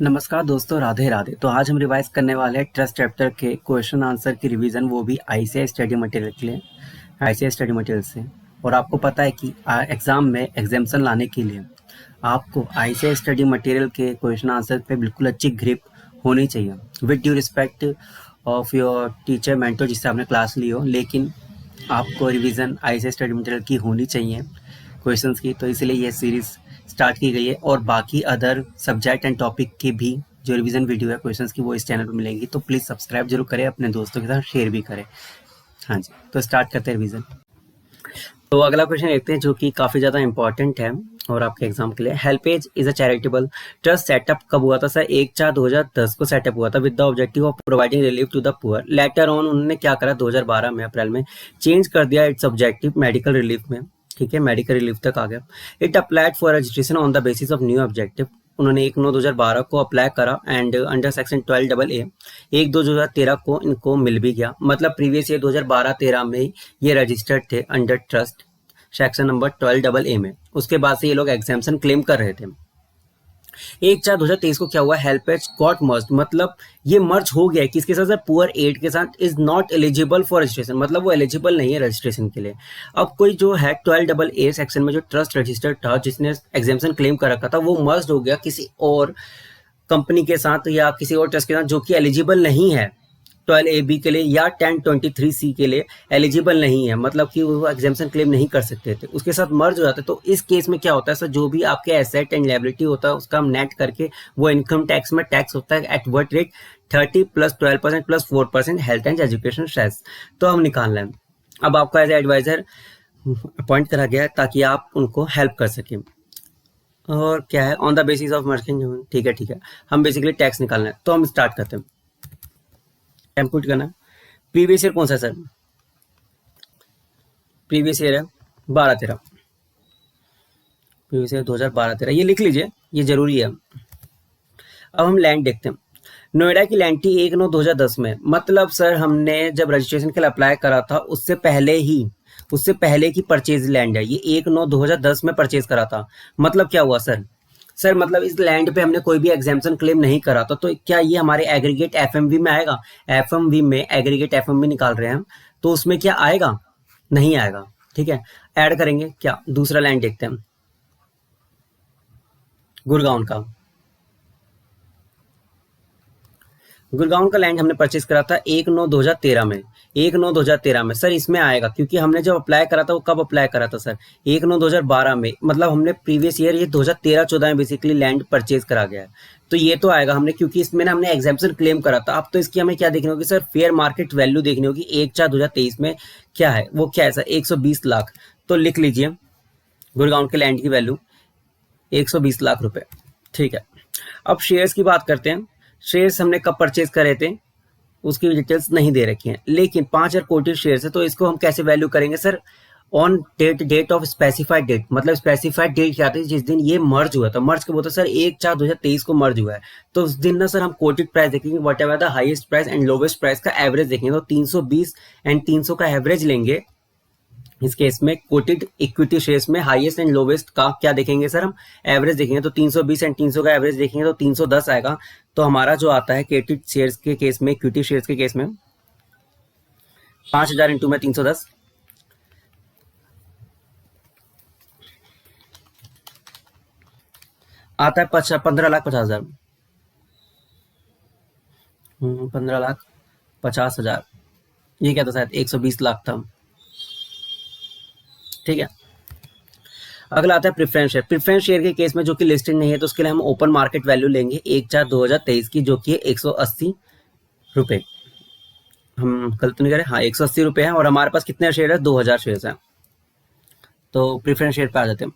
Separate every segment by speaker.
Speaker 1: नमस्कार दोस्तों, राधे राधे। तो आज हम रिवाइज करने वाले हैं ट्रस्ट चैप्टर के क्वेश्चन आंसर की रिवीजन, वो भी आईसीआई स्टडी मटेरियल के लिए, आईसीआई स्टडी मटेरियल से। और आपको पता है कि एग्जाम में एग्जाम्शन लाने के लिए आपको आईसीआई स्टडी मटेरियल के क्वेश्चन आंसर पे बिल्कुल अच्छी ग्रिप होनी चाहिए, with due respect of your teacher mentor जिससे आपने क्लास ली हो, लेकिन आपको रिवीजन आईसीआई स्टडी मटेरियल की होनी चाहिए क्वेश्चंस की। तो इसलिए ये सीरीज़ स्टार्ट की गई है और बाकी अदर सब्जेक्ट एंड टॉपिक की भी जो रिवीजन वीडियो है क्वेश्चंस की वो इस चैनल पर मिलेंगी। तो प्लीज़ सब्सक्राइब जरूर करें, अपने दोस्तों के साथ शेयर भी करें। हाँ जी, तो स्टार्ट करते हैं रिवीजन। तो अगला क्वेश्चन देखते हैं जो कि काफ़ी ज़्यादा इंपॉर्टेंट है और आपके एग्जाम के लिए। HelpAge is a charitable trust setup कब हुआ था सर? 1/4/2010 को सेटअप हुआ था with the objective of providing relief to the poor. Later on उन्होंने क्या करा, 2012 में अप्रैल में चेंज कर दिया इट्स ऑब्जेक्टिव मेडिकल रिलीफ में। ठीक है, मेडिकल रिलीफ तक आ गया। It applied for registration on the basis of new objective. उन्होंने 1/9/2012 को अप्लाई करा एंड अंडर सेक्शन 12AA 1/2/2013 को इनको मिल भी गया। मतलब प्रीवियस ईयर 2012-13 में ये रजिस्टर्ड थे under trust section number 12AA में। उसके बाद से ये लोग एग्जाम्शन क्लेम कर रहे थे। 1/4/2023 को क्या हुआ, हेल्पेज गॉट मर्ज, मतलब ये मर्ज हो गया है किसके साथ सर? पुअर 8 के साथ। Is not eligible for registration, मतलब वो एलिजिबल नहीं है रजिस्ट्रेशन के लिए। अब कोई जो है 12AA सेक्शन में जो ट्रस्ट रजिस्टर्ड था जिसने एग्जाम्शन क्लेम कर रखा था वो मर्ज हो गया किसी और कंपनी के साथ या किसी और ट्रस्ट के साथ जो कि एलिजिबल नहीं है 12AB के लिए या 1023C के लिए एलिजिबल नहीं है, मतलब कि वो एग्जाम्शन क्लेम नहीं कर सकते थे, उसके साथ मर्ज हो जाता है। तो इस केस में क्या होता है सर, जो भी आपके एसेट एंड लायबिलिटी होता है उसका हम नेट करके वो इनकम टैक्स में टैक्स होता है at what rate 30 + 12% + 4% health and education cess. तो हम निकालना है। अब आपको एज एडवाइजर अपॉइंट करा गया है ताकि आप उनको हेल्प कर सकें। और क्या है, on the basis of market. ठीक है, हम बेसिकली टैक्स निकालना है। तो हम स्टार्ट करते हैं, कंप्यूट करना। प्रीवियस ईयर कौन सा सर? प्रीवियस ईयर है 12-13, प्रीवियस ईयर 2012-13, ये लिख लीजिए, ये जरूरी है। अब हम लैंड देखते हैं। नोएडा की लैंड थी 1/9/2010 में, मतलब सर हमने जब रजिस्ट्रेशन के लिए अप्लाई करा था उससे पहले की परचेज लैंड है ये। 1/9/2010 में परचेज करा था। मतलब क्या हुआ सर? सर मतलब इस लैंड पे हमने कोई भी एग्जाम्शन क्लेम नहीं करा था, तो क्या ये हमारे एग्रीगेट एफएमवी में आएगा? एफएमवी में एग्रीगेट एफएमवी निकाल रहे हैं हम, तो उसमें क्या आएगा? नहीं आएगा। ठीक है, ऐड करेंगे क्या? दूसरा लैंड देखते हैं, गुड़गांव का। गुड़गांव का लैंड हमने परचेज करा था 1/9/2013 में। 1/9/2013 में सर इसमें आएगा क्योंकि हमने जब अप्लाई करा था वो कब अप्लाई करा था सर? 1/9/2012 में, मतलब हमने प्रीवियस ईयर ये 2013-14 में बेसिकली लैंड परचेज करा गया है। तो ये तो आएगा हमने, क्योंकि इसमें ना हमने एग्जाम्पशन क्लेम करा था। अब तो इसकी हमें क्या देखनी होगी सर? फेयर मार्केट वैल्यू देखनी होगी। 1/4/2023 में क्या है, वो क्या है सर? 120 लाख। तो लिख लीजिए गुड़गांव के लैंड की वैल्यू 120 लाख रुपए। ठीक है, अब शेयर्स की बात करते हैं। शेयर्स हमने कब परचेज करे थे उसकी डिटेल्स नहीं दे रखी हैं, लेकिन 5,000 कोटेड शेयर्स है। तो इसको हम कैसे वैल्यू करेंगे sir? On date of specified date, मतलब स्पेसिफाइड डेट क्या थी? जिस दिन ये मर्ज हुआ था। मर्ज कब होता है सर? 1/4/2023 को मर्ज हुआ है। तो उस दिन ना सर हम कोटेड प्राइस देखेंगे, what ever the highest price and lowest price का एवरेज देखेंगे। तो 320 एंड 300 का एवरेज लेंगे। इस केस में कोटेड इक्विटी शेयर्स में हाईएस्ट एंड लोवेस्ट का क्या देखेंगे सर? हम एवरेज देखेंगे। तो 320 एंड 300 का एवरेज देखेंगे तो 310 आएगा। तो हमारा जो आता है कोटेड शेयर्स के केस में, इक्विटी शेयर्स के केस में 5,000 इंटू में 310 आता है 15,50,000। 15,50,000, ये क्या था शायद 120 लाख था। ठीक है, अगला आता है प्रेफरेंस शेयर। प्रेफरेंस शेयर के केस में जो कि लिस्टेड नहीं है तो उसके लिए हम ओपन मार्केट वैल्यू लेंगे 1/4/2023 की, जो कि है 180 रुपए। हम गलत तो नहीं करें, हाँ 180 रुपए है। और हमारे पास कितने शेयर है? 2,000 शेयर है। तो प्रेफरेंस शेयर पे आ जाते हैं।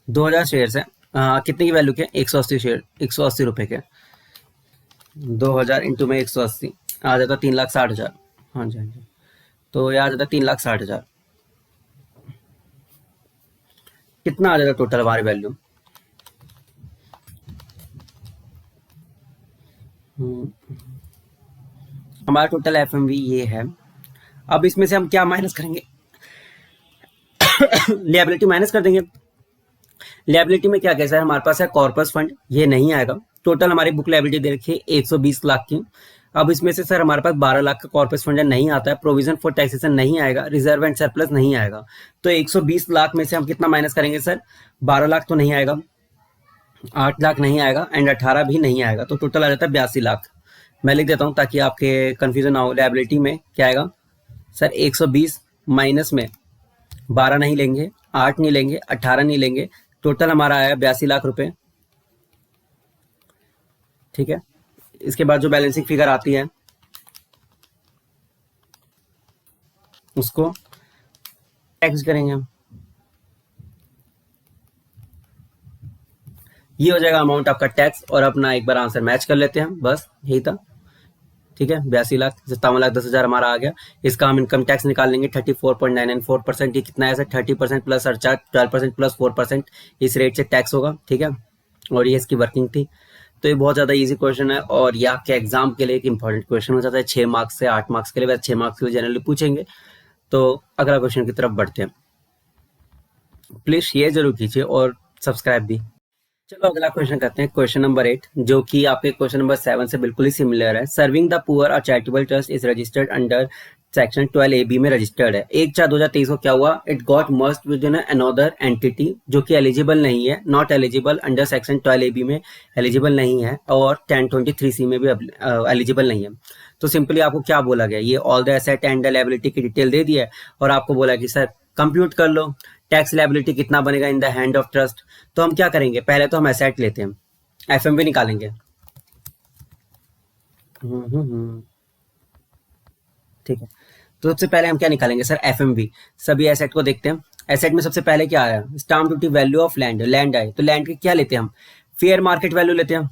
Speaker 1: 2,000 शेयर है, कितने की वैल्यू के? 180 शेयर, 180 रुपए के। 2,000 इंटू में 180 आ जाता 3,60,000। हाँ जी, हाँ जी, तो ये आ जाता 3,60,000। कितना आ जाएगा टोटल हमारी वैल्यू? हमारा टोटल एफएमवी ये है। अब इसमें से हम क्या माइनस करेंगे? लिएबिलिटी माइनस कर देंगे। लायबिलिटी में क्या क्या सर हमारे पास है कॉर्पस फंड, ये नहीं आएगा। टोटल हमारी बुक लायबिलिटी दे रखी है 120 लाख की। अब इसमें से सर हमारे पास 12 लाख का कॉर्पस फंड नहीं आता है, प्रोविजन फॉर टैक्सेशन नहीं आएगा, रिजर्व एंड सरप्लस नहीं आएगा। तो 120 लाख में से हम कितना माइनस करेंगे सर? 12 लाख तो नहीं आएगा, 8 लाख नहीं आएगा एंड 18 भी नहीं आएगा, तो टोटल आ जाता है 82 लाख। मैं लिख देता हूँ ताकि आपके कंफ्यूजन ना हो। लायबिलिटी में क्या आएगा सर? 120 माइनस में 12 नहीं लेंगे, 8 नहीं लेंगे, 18 नहीं लेंगे, टोटल हमारा आया 82 लाख रुपए। ठीक है, इसके बाद जो बैलेंसिंग फिगर आती है उसको टैक्स करेंगे हम। ये हो जाएगा अमाउंट आपका टैक्स। और अपना एक बार आंसर मैच कर लेते हैं, बस यही था। ठीक है, 82,57,10,000 हमारा आ गया। इसका हम इनकम टैक्स निकाल लेंगे 34.994%। ये कितना है सर? 30% प्लस सरचार्ज, 12% प्लस 4%, इस रेट से टैक्स होगा। ठीक है, और ये इसकी वर्किंग थी। तो ये बहुत ज़्यादा इजी क्वेश्चन है और ये आपके एग्जाम के लिए एक इंपॉर्टेंट क्वेश्चन हो जाता है 6 मार्क्स से 8 मार्क्स के लिए। वैसे 6 मार्क्स के लिए जनरली पूछेंगे। तो अगला क्वेश्चन की तरफ बढ़ते हैं। प्लीज शेयर जरूर कीजिए और सब्सक्राइब भी। चलो अगला क्वेश्चन करते हैं, क्वेश्चन नंबर 8, जो कि आपके क्वेश्चन नंबर 7 से बिल्कुल ही सिमिलर है। सर्विंग द पुअर और charitable trust is registered under section 12AB में रजिस्टर्ड है। 1/4/2023 को क्या हुआ? It got merged with another entity जो कि एलिजिबल नहीं है, not eligible under section 12AB में एलिजिबल नहीं है, और 1023C में भी एलिजिबल नहीं है। तो सिंपली आपको क्या बोला गया? ये all the asset and liability की डिटेल दे दी है और आपको बोला कि सर कंप्यूट कर लो टैक्स लायबिलिटी कितना बनेगा in the hand of trust. तो हम क्या करेंगे? पहले तो हम एसेट लेते हैं, एफएमवी निकालेंगे। ठीक है, तो सबसे पहले हम क्या निकालेंगे सर? एफएमवी। सभी एसेट को देखते हैं। एसेट में सबसे पहले क्या आया? Stamp duty value of land, land आए। तो लैंड की क्या लेते हैं हम? फेयर मार्केट वैल्यू लेते हैं।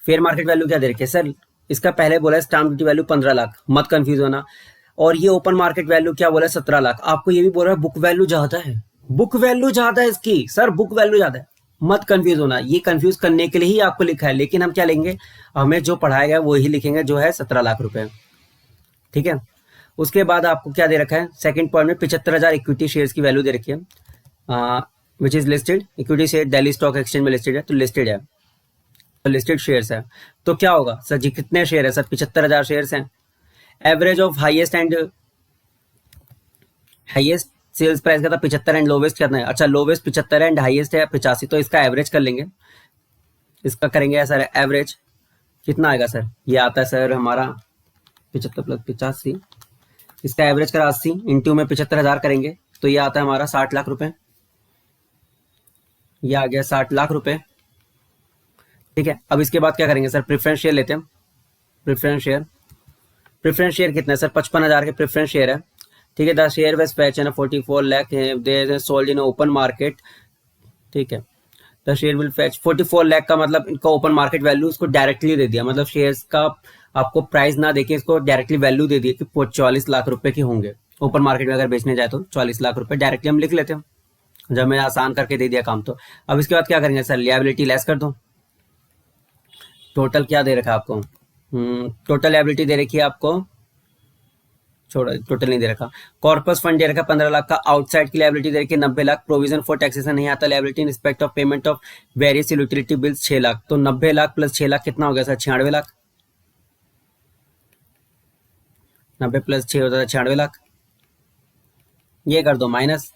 Speaker 1: फेयर मार्केट वैल्यू क्या दे रखी है सर? इसका पहले बोला है स्टाम्प ड्यूटी वैल्यू 15 लाख, मत कंफ्यूज होना। और ये ओपन मार्केट वैल्यू क्या बोला है? 17 लाख। आपको ये भी बोल रहा है बुक वैल्यू ज्यादा है, बुक वैल्यू ज्यादा है इसकी सर, बुक वैल्यू ज्यादा है, मत कंफ्यूज होना। ये कंफ्यूज करने के लिए ही आपको लिखा है, लेकिन हम क्या लेंगे? हमें जो पढ़ाया गया वो ही लिखेंगे, जो है 17 लाख रुपए। ठीक है, उसके बाद आपको क्या दे रखा है? सेकंड पॉइंट में 75,000 इक्विटी शेयर्स की वैल्यू दे रखी है, which is listed. Equity share Delhi stock exchange में लिस्टेड है, तो लिस्टेड है, तो लिस्टेड शेयर्स है। तो क्या होगा सर जी? कितने शेयर है सर? 75,000 शेयर्स हैं। Average of highest and highest sales price का था 75 एंड लोवेस्ट कितना है? अच्छा, लोवेस्ट 75 एंड हाईएस्ट है 85, तो इसका एवरेज कर लेंगे। इसका करेंगे सर एवरेज, कितना आएगा सर? ये आता है सर हमारा 75 प्लस 85, इसका एवरेज करा 80 इंटू में 75,000 करेंगे, तो ये आता है हमारा 60 लाख रुपए। ये आ गया 60 लाख रुपए। ठीक है, अब इसके बाद क्या करेंगे सर? प्रेफरेंस शेयर लेते हैं। प्रेफरेंस शेयर, प्रेफरेंस शेयर कितना है सर? 55,000 के प्रेफरेंस शेयर है। ठीक है, द शेयर वेज फैच है 44 lakh, they sold in open market. ठीक है, the share will fetch 44 lakh का मतलब इनका ओपन मार्केट वैल्यू इसको डायरेक्टली दे दिया, मतलब शेयर्स का आपको प्राइस ना देके इसको डायरेक्टली वैल्यू दे दिया कि 44 लाख रुपए के होंगे। ओपन मार्केट में अगर बेचने जाए तो 44 लाख रुपए डायरेक्टली हम लिख लेते हैं, जब मैं आसान करके दे दिया काम। तो अब इसके बाद क्या करेंगे सर? लियाबिलिटी लेस कर दो। टोटल क्या दे रखा है आपको? टोटल लायबिलिटी दे रखी है आपको, छोड़ो टोटल नहीं दे रखा। कॉर्पस फंड दे रखा 15 लाख का। आउटसाइड की लायबिलिटी दे रखी है 90 लाख। प्रोविजन फॉर टैक्सेशन नहीं आता। Liability in respect of payment of various utility bills 6 lakh. तो 90 लाख प्लस 6 लाख कितना हो गया सर? 96 लाख। 90 प्लस 6 होता है 96 लाख। ये कर दो माइनस,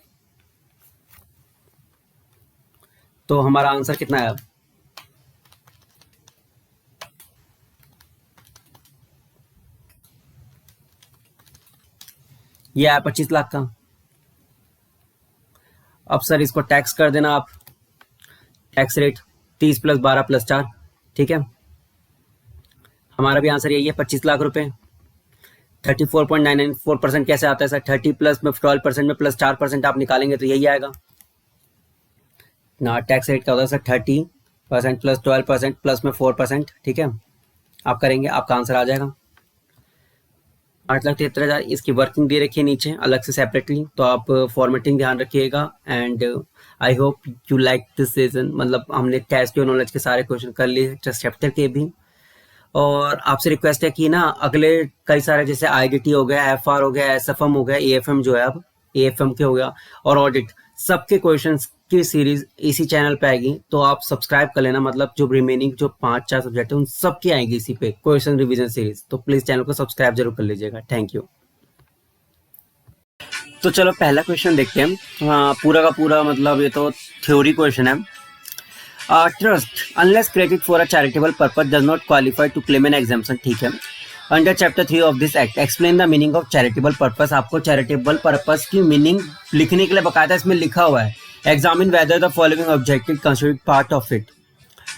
Speaker 1: तो हमारा आंसर कितना है? ये आया 25 लाख का। अब सर इसको टैक्स कर देना आप, टैक्स रेट 30 प्लस 12 प्लस 4। ठीक है, हमारा भी आंसर यही है 25 लाख रुपए। 34.994% कैसे आता है सर? 30 प्लस में 12% में प्लस 4% आप निकालेंगे तो यही आएगा ना। टैक्स रेट क्या होता है सर? 30% प्लस 12% प्लस में 4%। ठीक है, आप करेंगे, आपका आंसर आ जाएगा 8,73,000। इसकी वर्किंग दे रखी है नीचे अलग से सेपरेटली, तो आप फॉर्मेटिंग ध्यान रखिएगा। And I hope you like this session, मतलब हमने टेस्ट और नॉलेज के सारे क्वेश्चन कर लिए टेस्ट चैप्टर के भी। और आपसे रिक्वेस्ट है कि ना अगले कई सारे जैसे आईडीटी हो गया, एफआर हो गया, एसएफएम हो गया, एएफएम जो है अब एएफएम के हो गया, और ऑडिट, सबके क्वेश्चंस की सीरीज इसी चैनल पे आएगी, तो आप सब्सक्राइब कर लेना। मतलब जो रिमेनिंग जो 5-4 सब्जेक्ट है उन सब की आएगी इसी पे क्वेश्चन रिवीजन सीरीज, तो प्लीज चैनल को सब्सक्राइब जरूर कर लीजिएगा। Thank you. तो चलो पहला क्वेश्चन देखते हैं। पूरा का पूरा मतलब ये तो थ्योरी क्वेश्चन है। Trust unless credit for a charitable purpose does not qualify to claim an exemption. ठीक है। Under chapter 3 of this act explain the meaning of charitable purpose. आपको चैरिटेबल पर्पस की मीनिंग लिखने के लिए बकायदा इसमें लिखा हुआ है। Examine whether the following objective considered part of it.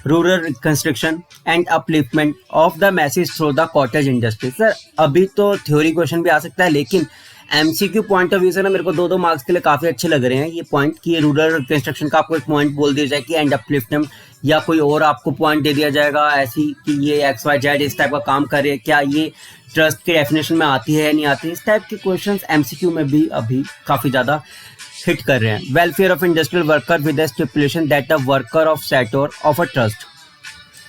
Speaker 1: Rural reconstruction and upliftment of the message through the cottage industry. Sir अभी तो थ्योरी क्वेश्चन भी आ सकता है, लेकिन एमसीक्यू पॉइंट ऑफ व्यू से ना मेरे को 2-2 मार्क्स के लिए काफी अच्छे लग रहे हैं ये पॉइंट कि रूरल रिकंस्ट्रक्शन का आपको एक पॉइंट बोल दिया जाए कि एंड अपलिफ्टमेंट, या कोई और आपको पॉइंट दे दिया जाएगा ऐसी कि ये XYZ इस टाइप का काम करे, क्या ये ट्रस्ट के डेफिनेशन में आती है या नहीं आती है। इस टाइप के क्वेश्चन एमसीक्यू में भी अभी काफी ज्यादा हिट कर रहे हैं। Welfare of industrial worker with the stipulation that a worker of sector of a trust.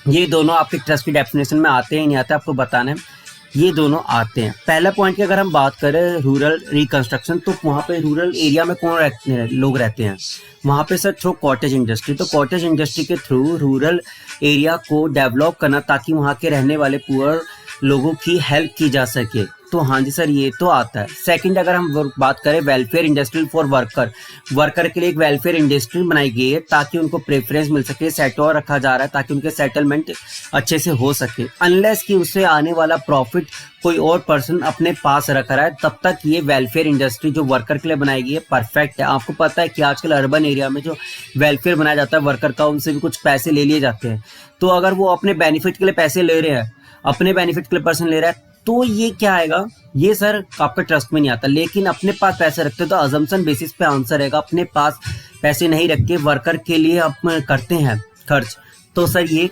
Speaker 1: ये दोनों आपके ट्रस्ट की डेफिनेशन में आते हैं नहीं आते, आपको बताना है। ये दोनों आते हैं। पहला पॉइंट की अगर हम बात करें रूरल रिकंस्ट्रक्शन, तो वहाँ पे रूरल एरिया में कौन लोग रहते हैं वहाँ पे सर? Through cottage industry. तो कॉटेज इंडस्ट्री के थ्रू रूरल एरिया को डेवलप करना ताकि वहाँ के रहने वाले पुअर लोगों की हेल्प की जा सके। तो हाँ जी सर, ये तो आता है। सेकंड, अगर हम बात करें वेलफेयर इंडस्ट्री फॉर वर्कर के लिए एक वेलफेयर इंडस्ट्री बनाई गई है ताकि उनको प्रेफरेंस मिल सके, सेटोर रखा जा रहा है ताकि उनके सेटलमेंट अच्छे से हो सके। अनलेस कि उससे आने वाला प्रॉफिट कोई और पर्सन अपने पास रख रहा है, तब तक ये वेलफेयर इंडस्ट्री जो वर्कर के लिए बनाई गई है परफेक्ट है। आपको पता है कि आजकल अर्बन एरिया में जो वेलफेयर बनाया जाता है वर्कर का, उनसे भी कुछ पैसे ले लिए जाते हैं। तो अगर वो अपने बेनिफिट के लिए पैसे ले रहे हैं, अपने बेनिफिट के लिए पर्सन ले रहा है, तो ये क्या आएगा? ये सर आपका ट्रस्ट में नहीं आता। लेकिन अपने पास पैसे रखते तो अजम्पशन बेसिस पे आंसर रहेगा। अपने पास पैसे नहीं रख के वर्कर के लिए आप करते हैं खर्च, तो सर ये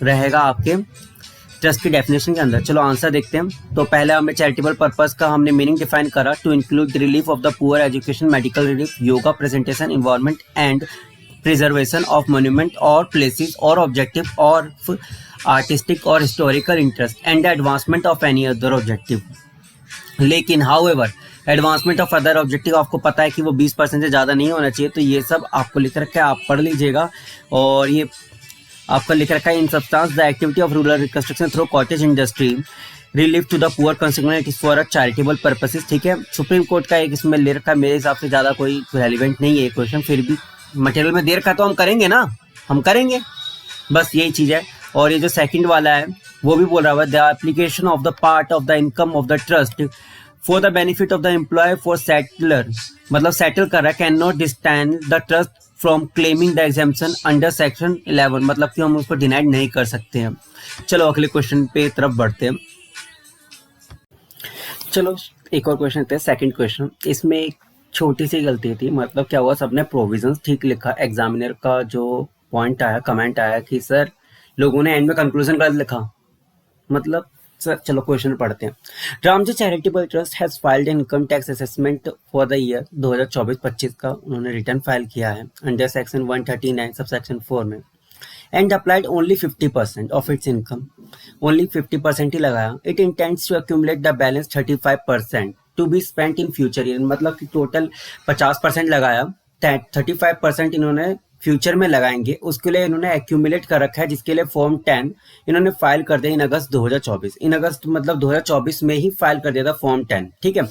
Speaker 1: रहेगा आपके ट्रस्ट की डेफिनेशन के अंदर। चलो आंसर देखते हैं। तो पहले हमें चैरिटेबल पर्पस का हमने मीनिंग डिफाइन करा, to include relief of the poor, education, medical relief, yoga, presentation, environment and preservation of monument और प्लेसेस और ऑब्जेक्टिव और आर्टिस्टिक और historical interest and advancement of any other objective. लेकिन however advancement of other objective आपको पता है कि वो 20% से ज़्यादा नहीं होना चाहिए। तो ये सब आपको लिख रखा है, आप पढ़ लीजिएगा। और ये आपका लिख रखा है, in substance the activity of rural reconstruction through cottage industry relief to the poor consequent is for a charitable purposes. ठीक है, सुप्रीम कोर्ट का एक इसमें ले रखा है। मेरे हिसाब से ज़्यादा कोई रेलिवेंट नहीं है क्वेश्चन, फिर भी मटेरियल में दे रखा तो हम करेंगे ना, हम करेंगे, बस यही चीज़ है। और ये जो सेकंड वाला है वो भी बोल रहा है, the application of the part of the income of the trust for the benefit of the employ for settler, मतलब सेटल कर रहा है, can not distend the trust from claiming the exemption under section 11, मतलब कि हम उसको denied नहीं कर सकते हैं। चलो अगले क्वेश्चन पे तरफ बढ़ते हैं। चलो एक और क्वेश्चन है, सेकंड क्वेश्चन। इसमें एक छोटी सी गलती थी, मतलब क्या हुआ, सबने प्रोविजंस ठीक लिखा। एग्जामिनर का जो पॉइंट आया, कमेंट आया कि सर लोगों ने एंड में कंक्लूजन गलत लिखा। मतलब सर चलो क्वेश्चन पढ़ते हैं। Ramji charitable trust has filed income tax assessment for the year 2024-25 का उन्होंने रिटर्न फाइल किया है अंडर सेक्शन 139 सब सेक्शन 4 में, and applied only 50% of its income. Only 50% ही लगाया। It intends to accumulate the balance 35% to be spent in future year, मतलब कि टोटल 50% लगाया, 35% इन्होंने फ्यूचर में लगाएंगे। उसके लिए इन्होंने एक्यूमुलेट कर रखा है, जिसके लिए फॉर्म 10 इन्होंने फाइल कर दिया इन अगस्त 2024। इन अगस्त मतलब 2024 में ही फाइल कर दिया था फॉर्म 10। ठीक है,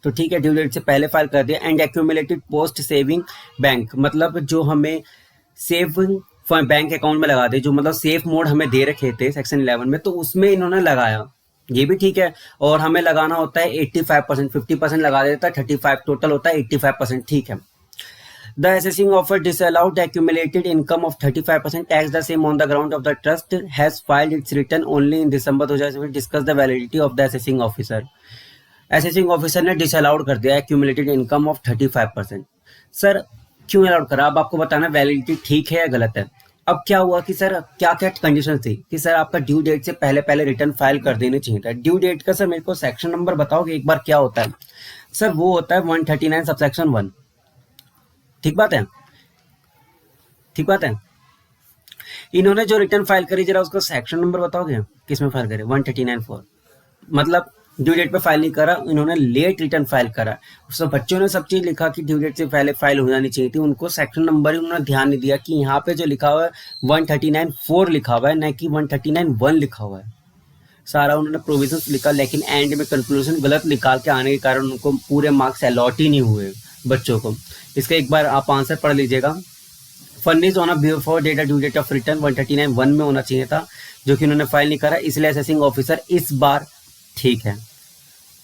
Speaker 1: तो ठीक है, ड्यू डेट से पहले फाइल कर दिया। And accumulated post saving bank, मतलब जो हमें सेविंग बैंक अकाउंट में लगा दे, जो मतलब सेफ मोड हमें दे रखे थे सेक्शन 11 में, तो उसमें इन्होंने लगाया। ये भी ठीक है। और हमें लगाना होता है 85%, 50% लगा देता है, 35 टोटल होता है 85%। ठीक है। The assessing of a disallowed accumulated income of 35% tax the same on the ground of the trust has filed its return only in December 2007. Discuss the validity of the assessing officer. Assessing officer ने disallowed कर दिया accumulated income of 35%. Sir क्यों allowed करा? अब आपको बताना validity ठीक है या गलत है। अब क्या हुआ कि सर क्या क्या कंडीशन थी कि सर आपका ड्यू डेट से पहले पहले रिटर्न फाइल कर देने चाहिए था। ड्यू डेट का सर मेरे को सेक्शन नंबर बताओगे एक बार क्या होता है? सर वो होता है 139 सबसेक्शन 1। ठीक बात है, ठीक बात है। इन्होंने जो रिटर्न फाइल करी, जरा उसका सेक्शन नंबर बताओगे किसमें फाइल करे? 139(4), मतलब ड्यू डेट पे फाइल नहीं करा, इन्होंने लेट रिटर्न फाइल करा। सब बच्चों ने सब चीज लिखा कि ड्यू डेट से पहले फाइल हो जानी चाहिए थी, उनको सेक्शन नंबर ही उन्होंने ध्यान नहीं दिया कि यहाँ पे जो लिखा हुआ है 139(4) लिखा हुआ है, न कि 139(1) लिखा हुआ है। सारा उन्होंने प्रोविजंस लिखा, लेकिन एंड में कंक्लूजन गलत निकाल के आने के कारण उनको पूरे मार्क्स अलॉट ही नहीं हुए बच्चों को। इसका एक बार आप आंसर पढ़ लीजिएगा। Furnish on before data due date of return 139(1) में होना चाहिए था, जो कि उन्होंने फाइल नहीं करा, इसलिए असेसिंग ऑफिसर इस बार ठीक है।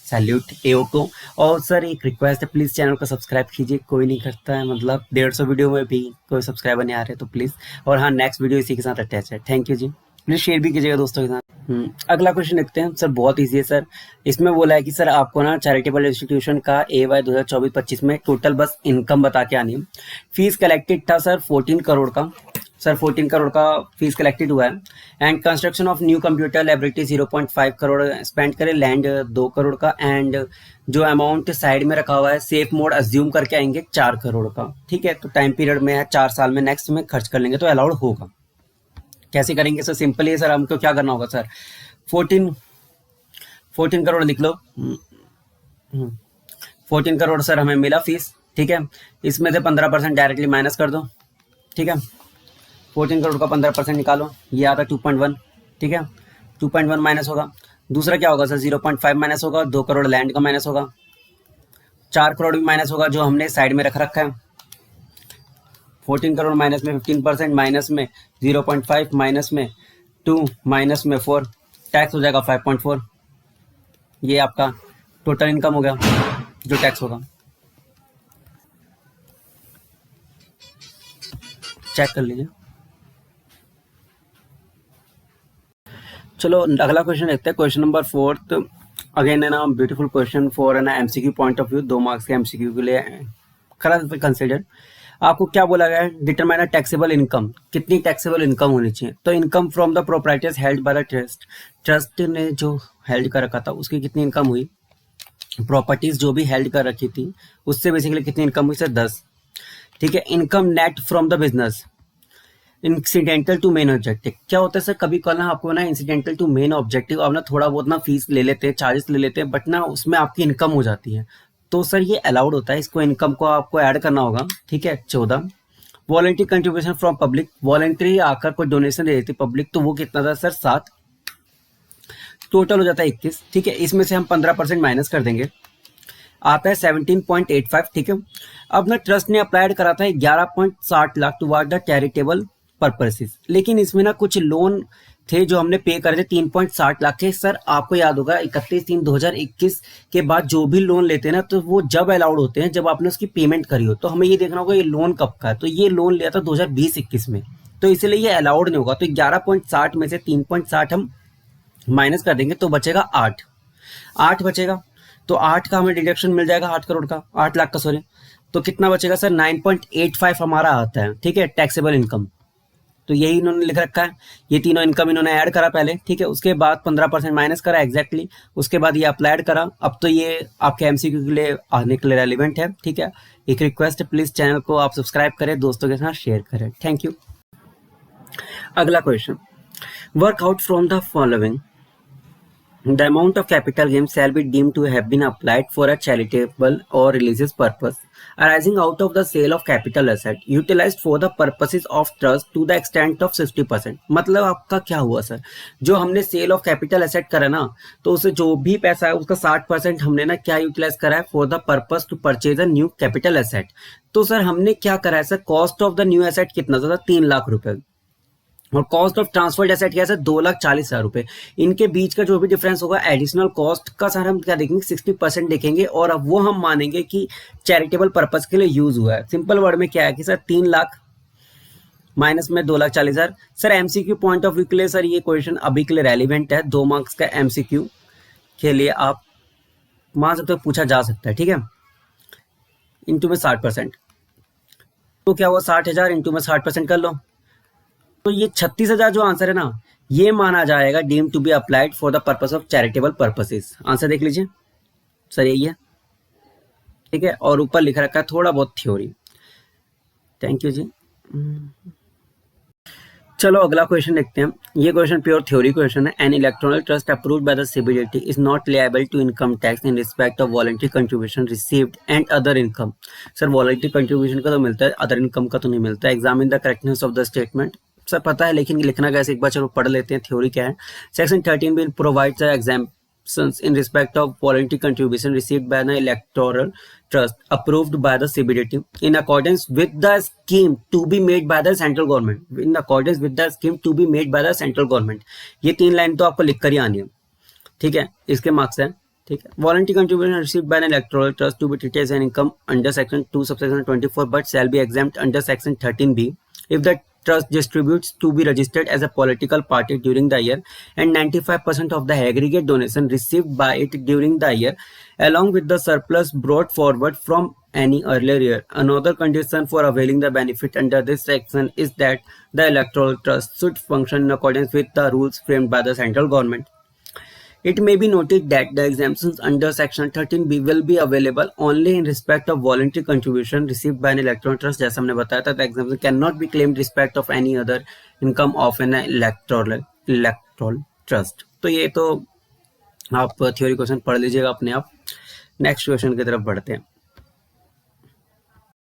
Speaker 1: सैल्यूट एओ को। और सर एक रिक्वेस्ट है, प्लीज़ चैनल को सब्सक्राइब कीजिए, कोई नहीं करता है, मतलब 150 वीडियो में भी कोई सब्सक्राइबर नहीं आ रहे, तो प्लीज़। और हाँ, नेक्स्ट वीडियो इसी के साथ अटैच है। थैंक यू जी, प्लीज़ शेयर भी कीजिएगा दोस्तों के साथ। अगला क्वेश्चन देखते हैं सर, बहुत ईजी है सर। इसमें बोला है कि सर आपको ना चैरिटेबल इंस्टीट्यूशन का AY 2024-25 में टोटल बस इनकम बता के आनी है। फीस कलेक्टेड था सर 14 करोड़ का, सर 14 करोड़ का फीस कलेक्टेड हुआ है। And construction of new computer laboratory 0.5 crore spend करे, लैंड 2 करोड़ का, एंड जो अमाउंट साइड में रखा हुआ है सेफ मोड अज्यूम करके आएंगे 4 करोड़ का। ठीक है, तो टाइम पीरियड में है 4 साल में, नेक्स्ट में खर्च कर लेंगे तो अलाउड होगा। कैसे करेंगे सर? सिंपल है सर, हमको क्या करना होगा सर, 14 करोड़ लिख लो। 14 करोड़ सर हमें मिला फीस, ठीक है। इसमें से 15% डायरेक्टली माइनस कर दो, ठीक है। 14 करोड़ का 15% निकालो, ये आता 2.1, ठीक है। 2.1 माइनस होगा, दूसरा क्या होगा सर, 0.5 माइनस होगा, 2 करोड़ लैंड का माइनस होगा, 4 करोड़ भी माइनस होगा जो हमने साइड में रख रखा है। 14 करोड़ माइनस में 15%, माइनस में 0.5, माइनस में 2, माइनस में 4, टैक्स हो जाएगा 5.4। ये आपका टोटल इनकम हो गया जो टैक्स होगा। चेक कर लीजिए। चलो अगला क्वेश्चन देखते हैं, क्वेश्चन नंबर 4। अगेन है ना ब्यूटीफुल क्वेश्चन फॉर है ना MCQ point of view, 2 marks के MCQ के लिए खरा कंसिडर। आपको क्या बोला गया है, डिटरमाइन टैक्सेबल इनकम, कितनी टैक्सेबल इनकम होनी चाहिए। तो income from the proprietors held by the trust, trust ने जो हेल्ड कर रखा था उसकी कितनी इनकम हुई, प्रॉपर्टीज जो भी हेल्ड कर रखी थी उससे बेसिकली कितनी इनकम हुई सर, 10। ठीक है, income net from the business, incidental to main objective. क्या होता है सर, कभी कल ना आपको ना इंसिडेंटल टू मेन ऑब्जेक्टिव आप ना थोड़ा बहुत ना फीस ले लेते हैं, चार्जेस ले लेते हैं, बट ना उसमें आपकी इनकम हो जाती है, तो सर ये अलाउड होता है, इसको इनकम को आपको ऐड करना होगा। ठीक है, 14। Voluntary contribution from public, voluntary आकर कोई डोनेशन दे देती पब्लिक, तो वो कितना था सर, 7। टोटल हो जाता है 21। ठीक है, इसमें से हम 15% माइनस कर देंगे, आता है 17.85। ठीक है, अब ना ट्रस्ट ने अप्लाइड करा था 11.60 lakh toward the charitable purposes, लेकिन इसमें ना कुछ लोन थे जो हमने पे करे थे 3.60 लाख के। सर आपको याद होगा 31/3/2021 के बाद जो भी लोन लेते हैं ना, तो वो जब अलाउड होते हैं जब आपने उसकी पेमेंट करी हो। तो हमें ये देखना होगा ये लोन कब का है, तो ये लोन लिया था 2020-21 में, तो इसलिए ये अलाउड नहीं होगा। तो 11.60 में से 3.60 हम माइनस कर देंगे तो बचेगा 8 बचेगा। तो 8 का हमें डिडक्शन मिल जाएगा, 8 करोड़ का, 8 लाख का सॉरी। तो कितना बचेगा सर, 9.85 हमारा आता है। ठीक है, टैक्सेबल इनकम, तो यही इन्होंने लिख रखा है। ये तीनों इनकम इन्होंने ऐड करा पहले, ठीक है, उसके बाद 15% माइनस करा एग्जैक्टली, उसके बाद ये अप्लाइड करा। अब तो ये आपके MCQ के लिए आने के लिए रेलिवेंट है। ठीक है, एक रिक्वेस्ट है, प्लीज चैनल को आप सब्सक्राइब करें, दोस्तों के साथ शेयर करें। Thank you. अगला question, work out from the following, the amount of capital gain shall be deemed to have been applied for a charitable or religious purpose arising out of the sale of capital asset utilized for the purposes of trust to the extent of 60%। मतलब आपका क्या हुआ sir, जो हमने cell of capital asset करा ना, तो उसे जो भी पैसा है उसका 60% हमने ना क्या यूटिलाइज करा है, for the purpose to purchase a new capital asset. तो सर हमने क्या करा है sir, cost of the new asset कितना था, 3 लाख रुपए, और कॉस्ट ऑफ ट्रांसफर्ड एसेट क्या है, 2,40,000 रुपए। इनके बीच का जो भी डिफरेंस होगा एडिशनल कॉस्ट का सर हम क्या देखेंगे, 60% देखेंगे, और अब वो हम मानेंगे कि चैरिटेबल पर्पस के लिए यूज हुआ है। सिंपल वर्ड में क्या है कि सर 3 लाख माइनस में 2,40,000। Sir MCQ point of view के लिए सर ये क्वेश्चन अभी के लिए रेलिवेंट है, 2 मार्क्स का MCQ के लिए आप मान सकते हो, पूछा जा सकता है। ठीक है, इंटू में 60%, तो क्या हुआ 60,000 इंटू में 60% कर लो, तो ये 36,000 जो आंसर है ना, ये माना जाएगा deem to be applied for the purpose of charitable purposes. Answer देख लीजिए सर, यही है। ठीक है, और ऊपर लिख रखा है थोड़ा बहुत थ्योरी। थैंक यू जी। चलो अगला क्वेश्चन देखते हैं। ये क्वेश्चन प्योर थ्योरी क्वेश्चन है। An electoral trust approved by the CBDT is not liable to income tax in respect of voluntary contribution received and other income. Sir voluntary contribution का तो मिलता है, अदर इनकम का तो नहीं मिलता। Examine the correctness of the statement. Sir पता है लेकिन लिखना कैसे, एक बार चलो पढ़ लेते हैं थ्योरी क्या है। Section 13 bill provides the exemptions in respect of voluntary contribution received by the electoral trust approved by the CBDT in accordance with the scheme to be made by the central government, in accordance with the scheme to be made by the central government। ये 3 line तो आपको लिख कर ही आनी है, ठीक है, इसके मार्क्स है। ठीक है, voluntary contribution received by an electoral trust to be treated as an income under section 2 subsection 24 but shall be exempt under section 13B if the trust distributes to be registered as a political party during the year and 95% of the aggregate donation received by it during the year along with the surplus brought forward from any earlier year. Another condition for availing the benefit under this section is that the electoral trust should function in accordance with the rules framed by the central government. It may be noted that the exemptions under section 13B will be available only in respect of voluntary contribution received by an electoral trust। जैसा हमने बताया था, the exemption cannot be claimed respect of any other income of an electoral trust। तो ये तो आप theory question पढ़ लीजिएगा अपने आप। नेक्स्ट क्वेश्चन की तरफ बढ़ते हैं।